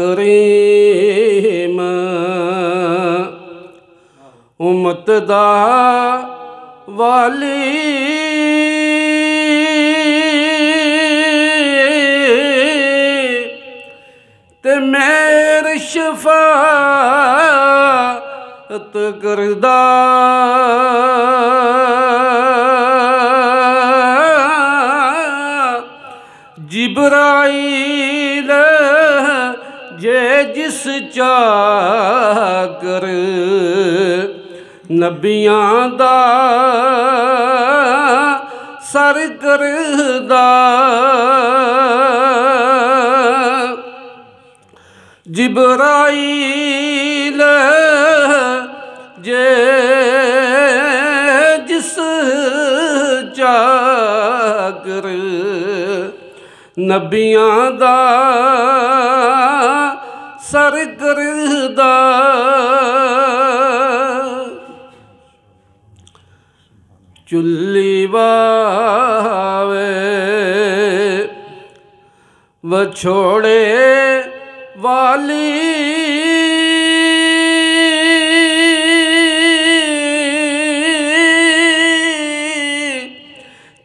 वाकरीम उम्मत दा वाली ते मेर शफाअत करदा जिब्राईल जे जिस चाकर नबियां दा सर करदा जिब्राईल जे जिस चाकर नबियां दा सर करदा चुल्ली वावे वछोड़े वाली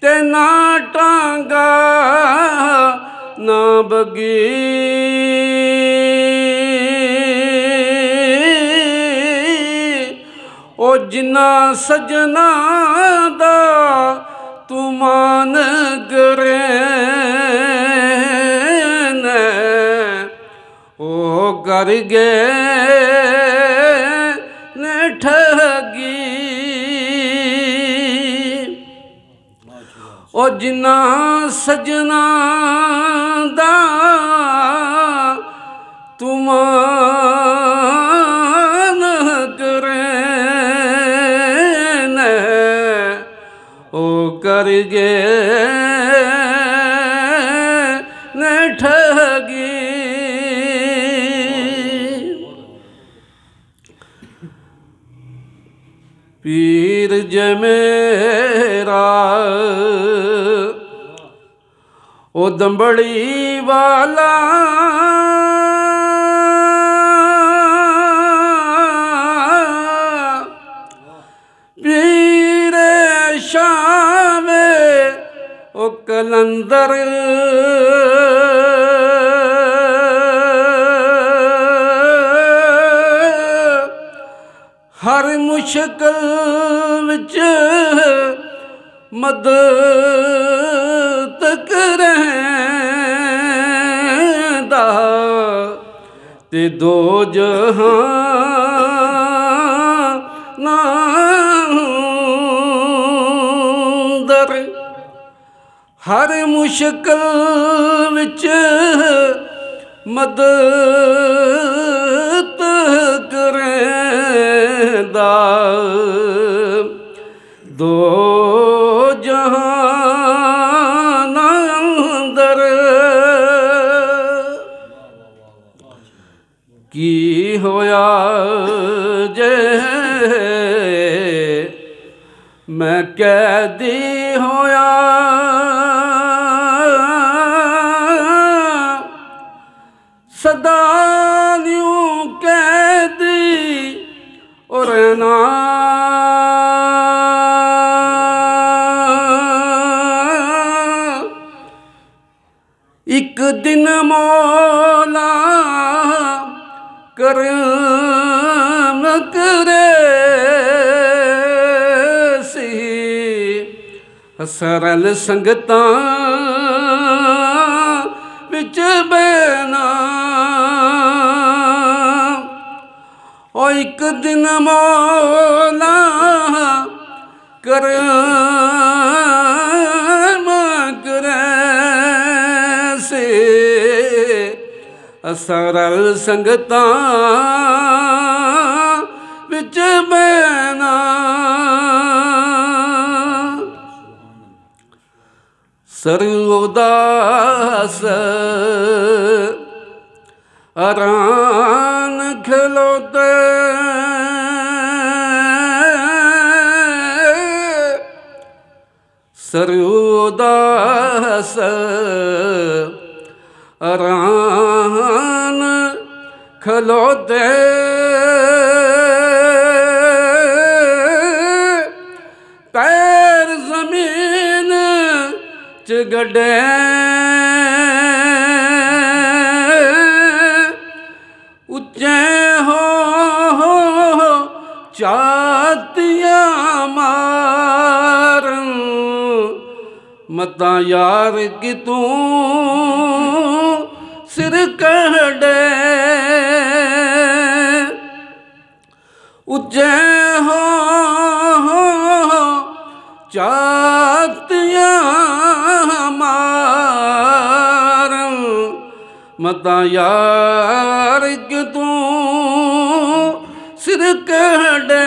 ते ना टांगा ना बगी ओ जिन्ना सजना दा तू मान करे ओ कर गए ने ठगी ओ जिन्ना सजना दा तू मान करे ओ कर गए ने ठगी पीर जमेरा ओ दंबड़ी वाला पीर शामे ओ कलंदर हर मुश्किल विच मदद करदा ते दो जहां नांदर हर मुश्किल विच मदद करदा दो जहां अंदर की होया जे मैं कैदी होया सदा न्यूं कैदी और ना एक दिन मौला करम करे सी सरल संगतां विच बैना ओ एक दिन मौला करम करे से सरल संगतां विच बैना सरउदास अरान खलोते सरयुदास अरान खलोते पैर जमीन च गडे उच्चे हो चातिया मार मता यार कि तू सिर कड़े उच्चे हो चातिया मार मता यार कि तू सिर कड़े